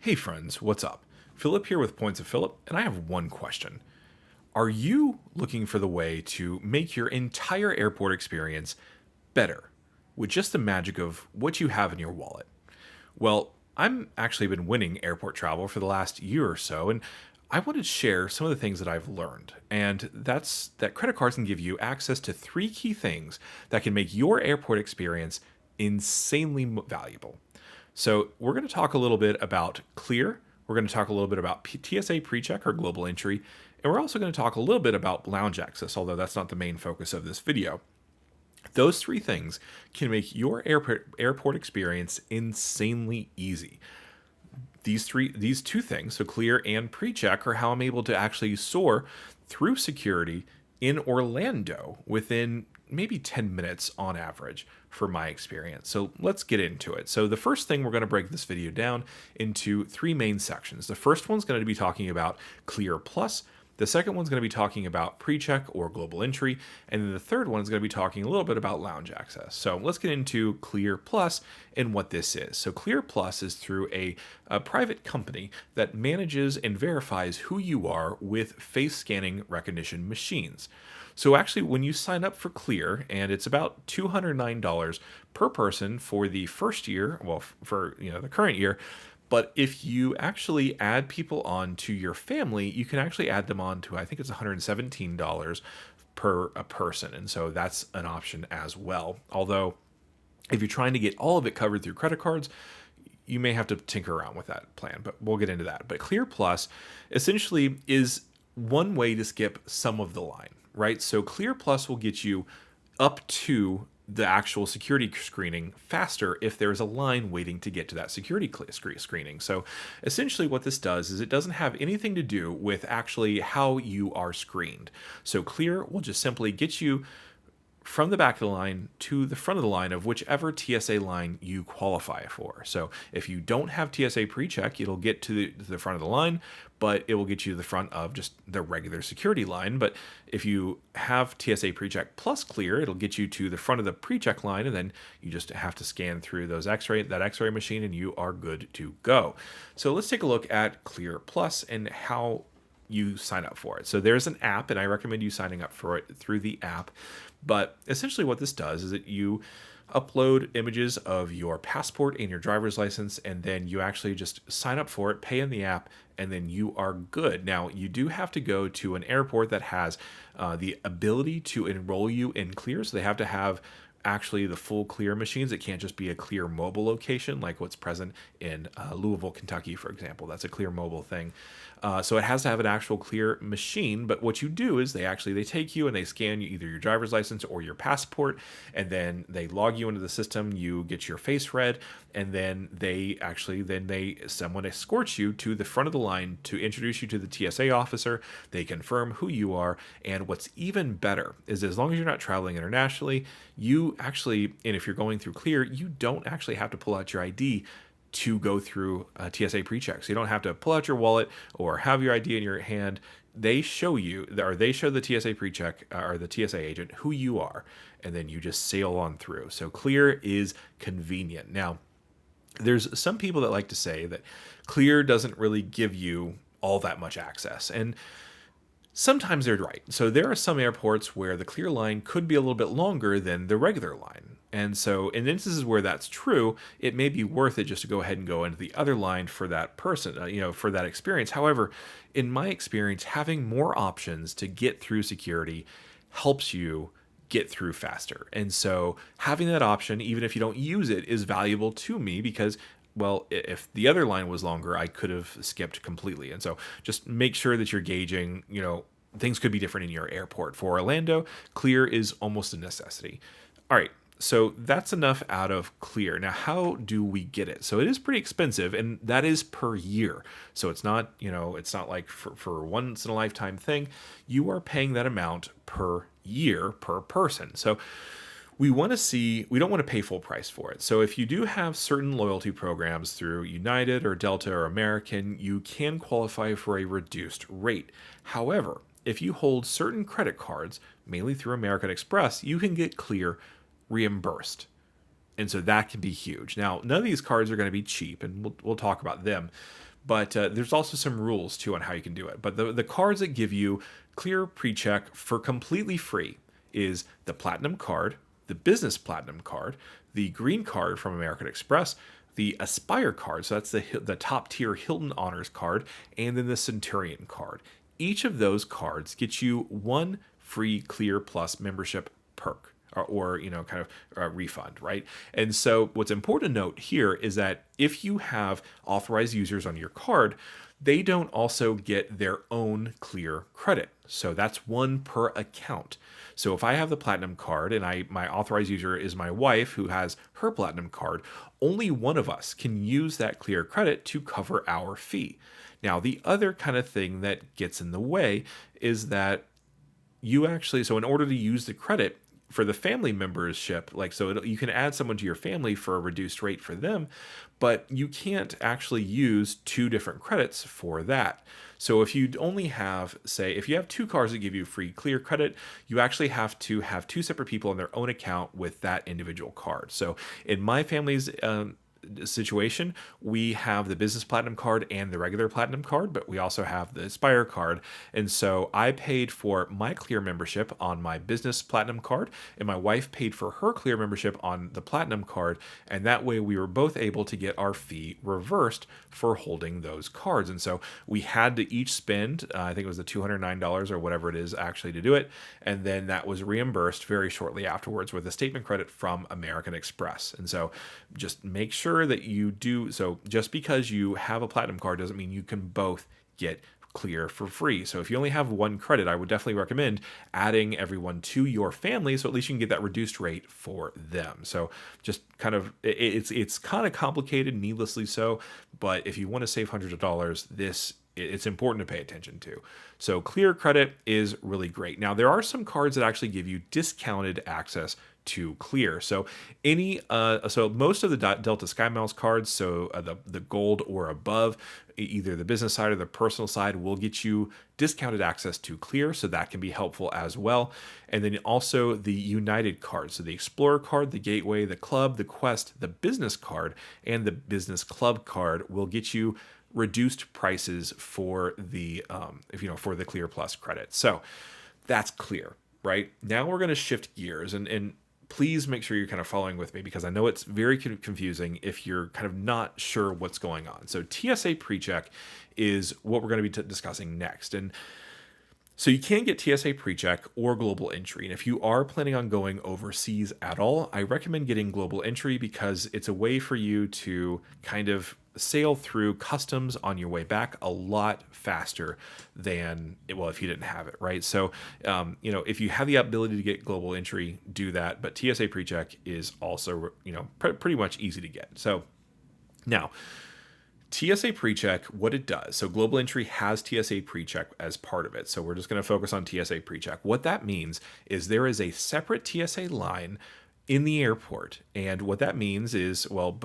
Hey friends, what's up? Phillip here with Points of Phillip, and I have one question. Are you looking for the way to make your entire airport experience better with just the magic of what you have in your wallet? Well, I'm actually been winning airport travel for the last year or so, and I wanted to share some of the things that I've learned. And that's that credit cards can give you access to three key things that can make your airport experience insanely valuable. So, we're going to talk a little bit about Clear. We're going to talk a little bit about TSA PreCheck or global entry. And we're also going to talk a little bit about lounge access, although that's not the main focus of this video. Those three things can make your airport experience insanely easy. These two things, so Clear and PreCheck, are how I'm able to actually soar through security in Orlando within maybe 10 minutes on average for my experience. So let's get into it. So the first thing, we're going to break this video down into three main sections. The first one's going to be talking about Clear Plus. The second one's going to be talking about PreCheck or global entry. And then the third one is going to be talking a little bit about lounge access. So let's get into Clear Plus and what this is. So Clear Plus is through a private company that manages and verifies who you are with face scanning recognition machines. So actually, when you sign up for Clear, and it's about $209 per person for the first year, well, for the current year, but if you actually add people on to your family, you can actually add them on to, I think it's $117 per a person. And so that's an option as well. Although, if you're trying to get all of it covered through credit cards, you may have to tinker around with that plan, but we'll get into that. But Clear Plus essentially is one way to skip some of the line, right? So Clear Plus will get you up to the actual security screening faster if there's a line waiting to get to that security screening. So essentially what this does is it doesn't have anything to do with actually how you are screened. So Clear will just simply get you from the back of the line to the front of the line of whichever TSA line you qualify for. So if you don't have TSA PreCheck, it'll get to the front of the line, but it will get you to the front of just the regular security line. But if you have TSA PreCheck plus Clear, it'll get you to the front of the PreCheck line, and then you just have to scan through that X-ray machine, and you are good to go. So let's take a look at Clear Plus and how you sign up for it. So there's an app, and I recommend you signing up for it through the app. But essentially what this does is that you upload images of your passport and your driver's license, and then you actually just sign up for it, pay in the app, and then you are good. Now, you do have to go to an airport that has the ability to enroll you in Clear, so they have to have actually the full Clear machines. It can't just be a Clear mobile location like what's present in Louisville, Kentucky, for example. That's a Clear mobile thing. So it has to have an actual Clear machine. But what you do is they take you and they scan you, either your driver's license or your passport, and then they log you into the system. You get your face read, and then someone escorts you to the front of the line to introduce you to the TSA officer. They confirm who you are, and what's even better is, as long as you're not traveling internationally, you actually, and if you're going through Clear, you don't actually have to pull out your ID to go through TSA PreCheck. So you don't have to pull out your wallet or have your ID in your hand. They show you, or they show the TSA PreCheck or the TSA agent who you are, and then you just sail on through. So Clear is convenient. Now, there's some people that like to say that Clear doesn't really give you all that much access, and sometimes they're right. So there are some airports where the Clear line could be a little bit longer than the regular line. And so in instances where that's true, it may be worth it just to go ahead and go into the other line for that person, for that experience. However, in my experience, having more options to get through security helps you get through faster. And so having that option, even if you don't use it, is valuable to me because, well, if the other line was longer, I could have skipped completely. And so just make sure that you're gauging, things could be different in your airport. For Orlando, Clear is almost a necessity. All right. So that's enough out of Clear. Now, how do we get it? So it is pretty expensive, and that is per year. So it's not, it's not like for a once in a lifetime thing. You are paying that amount per year per person. So we don't want to pay full price for it. So if you do have certain loyalty programs through United or Delta or American, you can qualify for a reduced rate. However, if you hold certain credit cards, mainly through American Express, you can get Clear reimbursed. And so that can be huge. Now, none of these cards are going to be cheap, and we'll talk about them. But there's also some rules too on how you can do it. But the cards that give you Clear PreCheck for completely free is the Platinum card, the Business Platinum card, the Green card from American Express, the Aspire card, so that's the top tier Hilton Honors card, and then the Centurion card. Each of those cards gets you one free Clear Plus membership perk or kind of refund, right? And so what's important to note here is that if you have authorized users on your card, they don't also get their own Clear credit. So that's one per account. So if I have the Platinum card and my authorized user is my wife who has her Platinum card, only one of us can use that Clear credit to cover our fee. Now, the other kind of thing that gets in the way is that so in order to use the credit for the family membership, you can add someone to your family for a reduced rate for them, but you can't actually use two different credits for that. So if you only have, if you have two cards that give you free Clear credit, you actually have to have two separate people on their own account with that individual card. So in my family's situation, we have the Business Platinum card and the regular Platinum card, but we also have the Aspire card. And so I paid for my Clear membership on my Business Platinum card, and my wife paid for her Clear membership on the Platinum card. And that way we were both able to get our fee reversed for holding those cards. And so we had to each spend, I think it was the $209 or whatever it is actually to do it. And then that was reimbursed very shortly afterwards with a statement credit from American Express. And so just make sure that you do. So just because you have a Platinum card doesn't mean you can both get Clear for free. So if you only have one credit, I would definitely recommend adding everyone to your family, so at least you can get that reduced rate for them. So just kind of, it's kind of complicated, needlessly so, but if you want to save hundreds of dollars, it's important to pay attention to. So Clear credit is really great. Now, there are some cards that actually give you discounted access to Clear. So most of the Delta SkyMiles cards, so the gold or above, either the business side or the personal side, will get you discounted access to Clear, so that can be helpful as well. And then also the United card, so the Explorer card, the Gateway, the Club, the Quest, the Business card, and the Business Club card will get you reduced prices for the for the Clear Plus credit. So that's Clear. Right now we're going to shift gears, and please make sure you're kind of following with me, because I know it's very confusing if you're kind of not sure what's going on. So TSA PreCheck is what we're going to be discussing next. And so you can get TSA PreCheck or Global Entry. And if you are planning on going overseas at all, I recommend getting Global Entry, because it's a way for you to kind of sail through customs on your way back a lot faster than, well, if you didn't have it, right? So, if you have the ability to get Global Entry, do that. But TSA PreCheck is also, pretty much easy to get. So now, TSA PreCheck, what it does. So Global Entry has TSA PreCheck as part of it. So we're just going to focus on TSA PreCheck. What that means is there is a separate TSA line in the airport. And what that means is, well,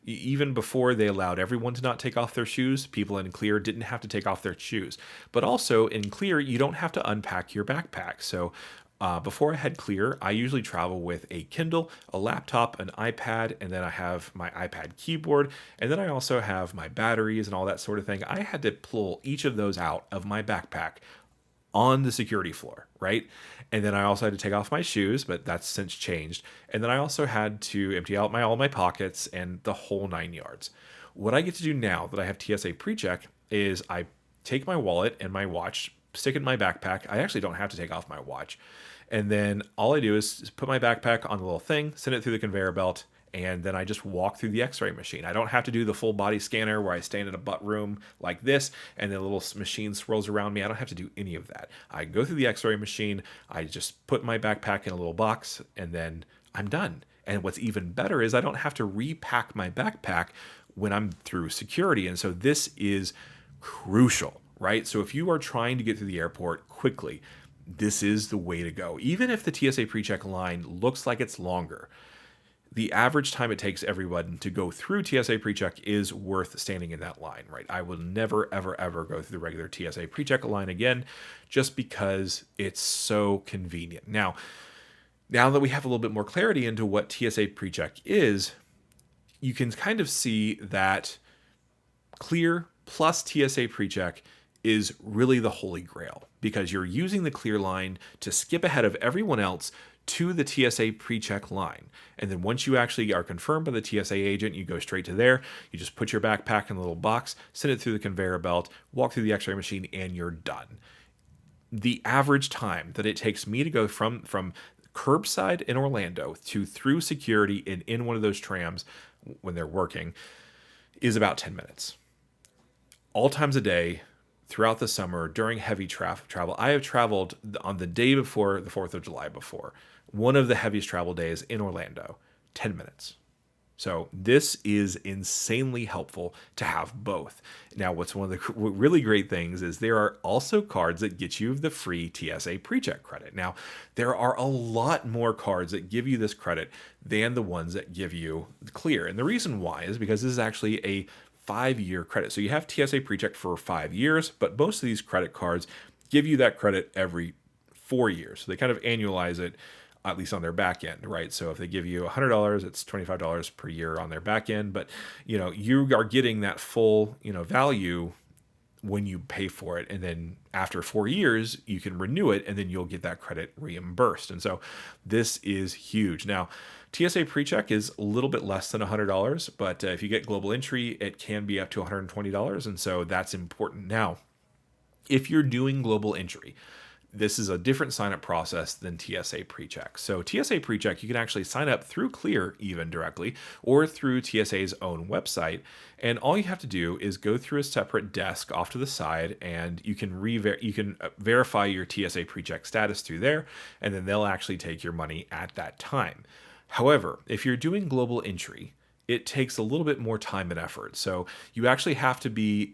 even before they allowed everyone to not take off their shoes, people in Clear didn't have to take off their shoes. But also in Clear, you don't have to unpack your backpack. So before I had Clear, I usually travel with a Kindle, a laptop, an iPad, and then I have my iPad keyboard, and then I also have my batteries and all that sort of thing. I had to pull each of those out of my backpack on the security floor, right? And then I also had to take off my shoes, but that's since changed. And then I also had to empty out all my pockets and the whole 9 yards. What I get to do now that I have TSA PreCheck is I take my wallet and my watch, stick it in my backpack. I actually don't have to take off my watch. And then all I do is put my backpack on the little thing, send it through the conveyor belt, and then I just walk through the x-ray machine. I don't have to do the full body scanner where I stand in a butt room like this and the little machine swirls around me. I don't have to do any of that. I go through the x-ray machine, I just put my backpack in a little box, and then I'm done. And what's even better is I don't have to repack my backpack when I'm through security. And so this is crucial, right? So if you are trying to get through the airport quickly, this is the way to go. Even if the TSA PreCheck line looks like it's longer, the average time it takes everyone to go through TSA PreCheck is worth standing in that line, right? I will never, ever, ever go through the regular TSA PreCheck line again, just because it's so convenient. Now that we have a little bit more clarity into what TSA PreCheck is, you can kind of see that Clear plus TSA PreCheck is really the holy grail because you're using the clear line to skip ahead of everyone else to the TSA PreCheck line. And then once you actually are confirmed by the TSA agent, you go straight to there. You just put your backpack in a little box, send it through the conveyor belt, walk through the x-ray machine, and you're done. The average time that it takes me to go from curbside in Orlando to through security in one of those trams when they're working is about 10 minutes. All times a day, throughout the summer, during heavy travel. I have traveled on the day before the 4th of July before. One of the heaviest travel days in Orlando, 10 minutes. So this is insanely helpful to have both. Now, what's one of the really great things is there are also cards that get you the free TSA PreCheck credit. Now, there are a lot more cards that give you this credit than the ones that give you the clear. And the reason why is because this is actually a 5-year credit. So you have TSA PreCheck for 5 years, but most of these credit cards give you that credit every 4 years. So they kind of annualize it, at least on their back end, right? So if they give you $100, it's $25 per year on their back end, but you are getting that full, value when you pay for it. And then after 4 years, you can renew it and then you'll get that credit reimbursed. And so this is huge. Now, TSA PreCheck is a little bit less than $100, but if you get global entry, it can be up to $120. And so that's important. Now, if you're doing global entry, this is a different sign-up process than TSA PreCheck. So TSA PreCheck, you can actually sign up through Clear even directly or through TSA's own website. And all you have to do is go through a separate desk off to the side and you can verify your TSA PreCheck status through there, and then they'll actually take your money at that time. However, if you're doing global entry, it takes a little bit more time and effort. So you actually have to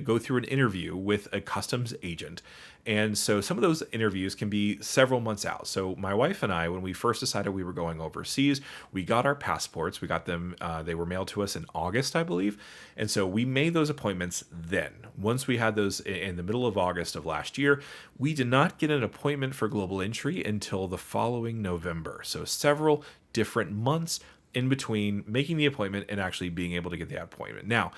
go through an interview with a customs agent. And so some of those interviews can be several months out. So my wife and I, when we first decided we were going overseas, we got our passports. We got them, they were mailed to us in August, I believe. And so we made those appointments then. Once we had those in the middle of August of last year, we did not get an appointment for global entry until the following November. So several different months in between making the appointment and actually being able to get the appointment. Now,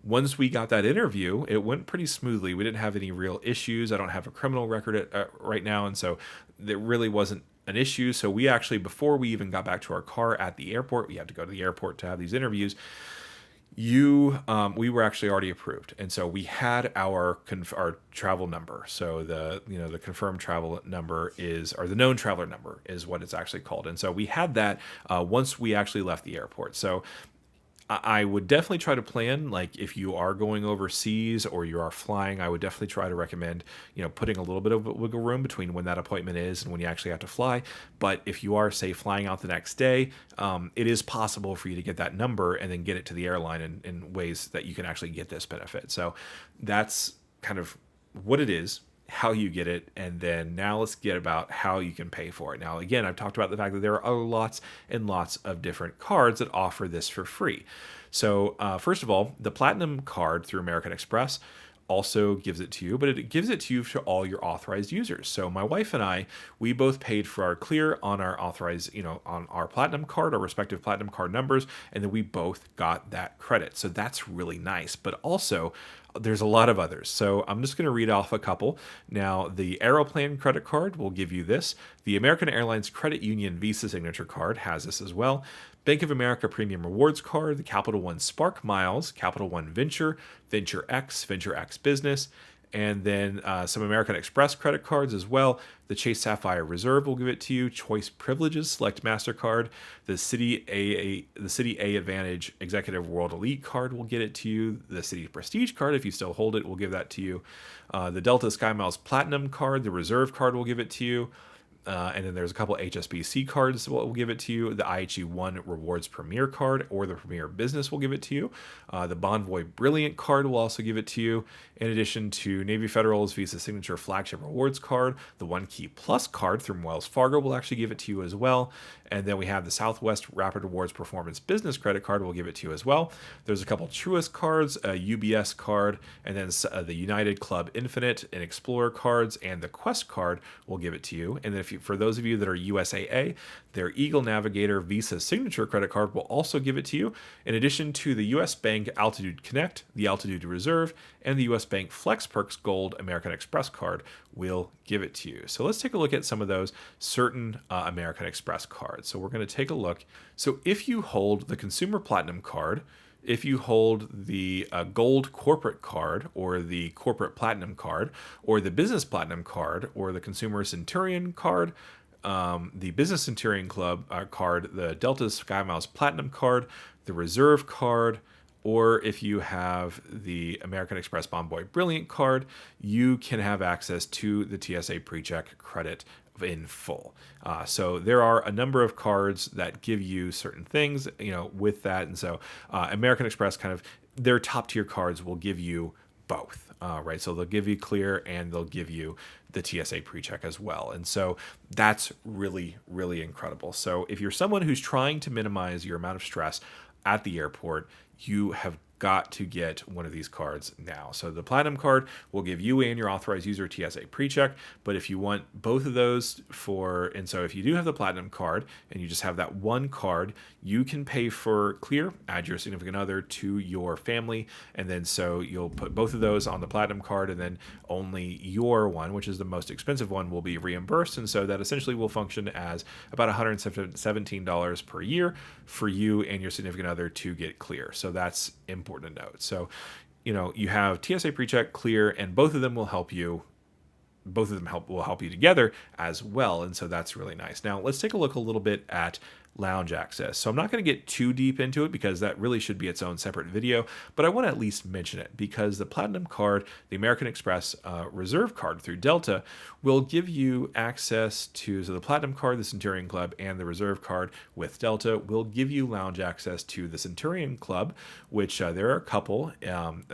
once we got that interview, it went pretty smoothly. We didn't have any real issues. I don't have a criminal record right now, and so there really wasn't an issue. So we actually, before we even got back to our car at the airport, we had to go to the airport to have these interviews. We were actually already approved, and so we had our travel number. So the confirmed travel number or the known traveler number is what it's actually called. And so we had that once we actually left the airport. So I would definitely try to plan, like if you are going overseas or you are flying, I would definitely try to recommend, putting a little bit of wiggle room between when that appointment is and when you actually have to fly. But if you are, say, flying out the next day, it is possible for you to get that number and then get it to the airline in ways that you can actually get this benefit. So that's kind of what it is, how you get it, and then now let's get about how you can pay for it. Now, again, I've talked about the fact that there are lots and lots of different cards that offer this for free. So first of all, the Platinum card through American Express also gives it to you, but it gives it to you to all your authorized users. So my wife and I, we both paid for our Clear on our authorized, on our Platinum card, our respective Platinum card numbers, and then we both got that credit. So that's really nice. But also, there's a lot of others. So I'm just going to read off a couple. Now, the Aeroplan credit card will give you this. The American Airlines Credit Union Visa Signature Card has this as well. Bank of America Premium Rewards Card, the Capital One Spark Miles, Capital One Venture, Venture X Business, and then some American Express credit cards as well. The Chase Sapphire Reserve will give it to you. Choice Privileges Select MasterCard. The City A Advantage Executive World Elite card will get it to you. The City Prestige card, if you still hold it, will give that to you. The Delta SkyMiles Platinum card, the Reserve card will give it to you. And then there's a couple HSBC cards that will give it to you. The IHG One Rewards Premier card or the Premier Business will give it to you. The Bonvoy Brilliant card will also give it to you. In addition to Navy Federal's Visa Signature Flagship Rewards card, the One Key Plus card from Wells Fargo will actually give it to you as well. And then we have the Southwest Rapid Rewards Performance Business Credit Card will give it to you as well. There's a couple Truist cards, a UBS card, and then the United Club Infinite and Explorer cards, and the Quest card will give it to you. And then if for those of you that are USAA, their Eagle Navigator Visa Signature credit card will also give it to you, in addition to the US Bank Altitude Connect, the Altitude Reserve, and the US Bank Flex Perks Gold American Express card will give it to you. So let's take a look at some of those certain American Express cards. So we're going to take a look. So if you hold the Consumer Platinum card, if you hold the Gold Corporate card, or the Corporate Platinum card, or the Business Platinum card, or the Consumer Centurion card, the Business Centurion Club card, the Delta SkyMiles Platinum card, the Reserve card, or if you have the American Express Bonvoy Brilliant card, you can have access to the TSA PreCheck credit in full. So there are a number of cards that give you certain things, with that. And so American Express, kind of their top tier cards, will give you both, right? So they'll give you Clear and they'll give you the TSA PreCheck as well. And so that's really, really incredible. So if you're someone who's trying to minimize your amount of stress at the airport, you have got to get one of these cards now. So the Platinum card will give you and your authorized user TSA PreCheck, but if you want both of those so if you do have the Platinum card and you just have that one card, you can pay for Clear, add your significant other to your family, and then so you'll put both of those on the Platinum card, and then only your one, which is the most expensive one, will be reimbursed. And so that essentially will function as about $117 per year for you and your significant other to get Clear. So that's important to note. So, you have TSA PreCheck, Clear, and both of them will help you. Both of them will help you together as well. And so that's really nice. Now let's take a look a little bit at lounge access. So I'm not going to get too deep into it because that really should be its own separate video, but I want to at least mention it because the Platinum card, the American Express Reserve card through Delta, will give you access to, so the Platinum card, the Centurion Club, and the Reserve card with Delta will give you lounge access to the Centurion Club, which there are a couple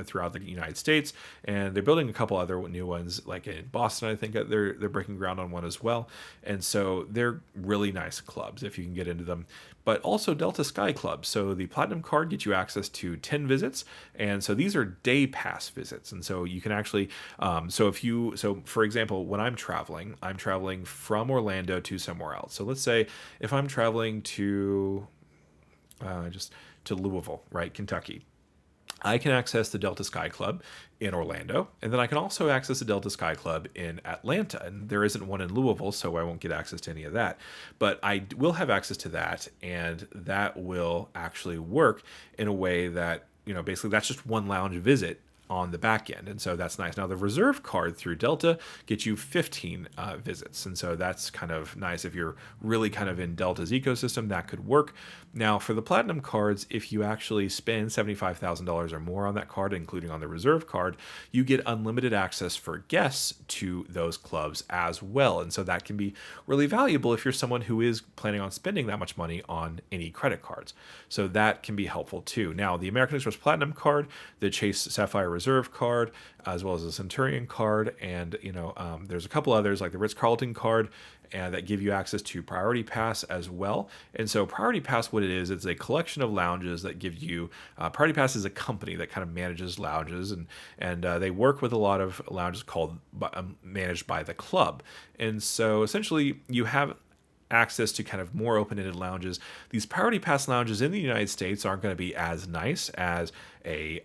throughout the United States, and they're building a couple other new ones, like in Boston, I think they're breaking ground on one as well. And so they're really nice clubs if you can get into them. But also Delta Sky Club. So the Platinum card gets you access to 10 visits. And so these are day pass visits. And so you can actually, so for example, when I'm traveling from Orlando to somewhere else. So let's say if I'm traveling to Louisville, right, Kentucky, I can access the Delta Sky Club in Orlando, and then I can also access the Delta Sky Club in Atlanta. And there isn't one in Louisville, so I won't get access to any of that. But I will have access to that, and that will actually work in a way that, basically that's just one lounge visit on the back end. And so that's nice. Now the Reserve card through Delta gets you 15 visits. And so that's kind of nice. If you're really kind of in Delta's ecosystem, that could work. Now for the Platinum cards, if you actually spend $75,000 or more on that card, including on the Reserve card, you get unlimited access for guests to those clubs as well. And so that can be really valuable if you're someone who is planning on spending that much money on any credit cards. So that can be helpful too. Now the American Express Platinum card, the Chase Sapphire Reserve card, as well as the Centurion card, and there's a couple others like the Ritz-Carlton card that give you access to Priority Pass as well. And so Priority Pass, what it is, it's a collection of lounges that give you, Priority Pass is a company that kind of manages lounges, and they work with a lot of lounges managed by the club. And so essentially you have access to kind of more open-ended lounges. These Priority Pass lounges in the United States aren't going to be as nice as an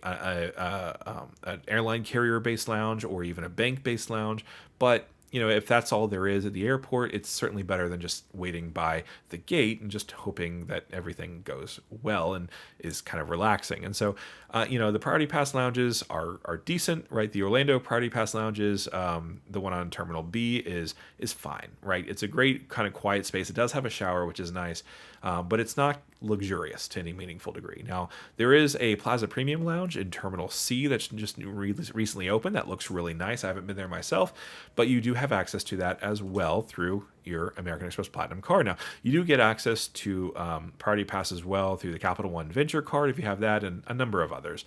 airline carrier-based lounge or even a bank-based lounge, but if that's all there is at the airport, it's certainly better than just waiting by the gate and just hoping that everything goes well and is kind of relaxing. And so, the Priority Pass lounges are decent, right? The Orlando Priority Pass lounges, the one on Terminal B is fine, right? It's a great kind of quiet space. It does have a shower, which is nice, but it's not luxurious to any meaningful degree. Now, there is a Plaza Premium Lounge in Terminal C that's just recently opened. That looks really nice. I haven't been there myself, but you do have access to that as well through your American Express Platinum card. Now, you do get access to Priority Pass as well through the Capital One Venture card if you have that, and a number of others.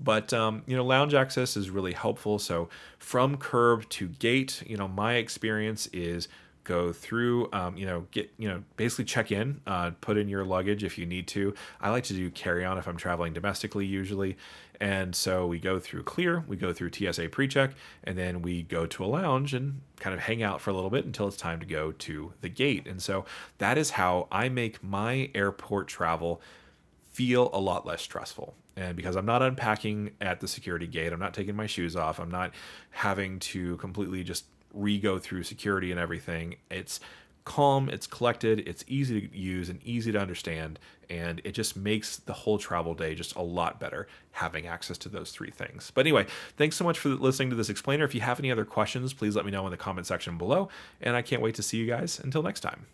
But, lounge access is really helpful. So from curb to gate, my experience is go through, basically check in, put in your luggage if you need to. I like to do carry on if I'm traveling domestically usually. And so we go through clear, we go through TSA PreCheck, and then we go to a lounge and kind of hang out for a little bit until it's time to go to the gate. And so that is how I make my airport travel feel a lot less stressful. And because I'm not unpacking at the security gate, I'm not taking my shoes off, I'm not having to completely just re-go through security and everything. It's calm, it's collected, it's easy to use and easy to understand, and it just makes the whole travel day just a lot better having access to those three things. But anyway, thanks so much for listening to this explainer. If you have any other questions, please let me know in the comment section below, and I can't wait to see you guys until next time.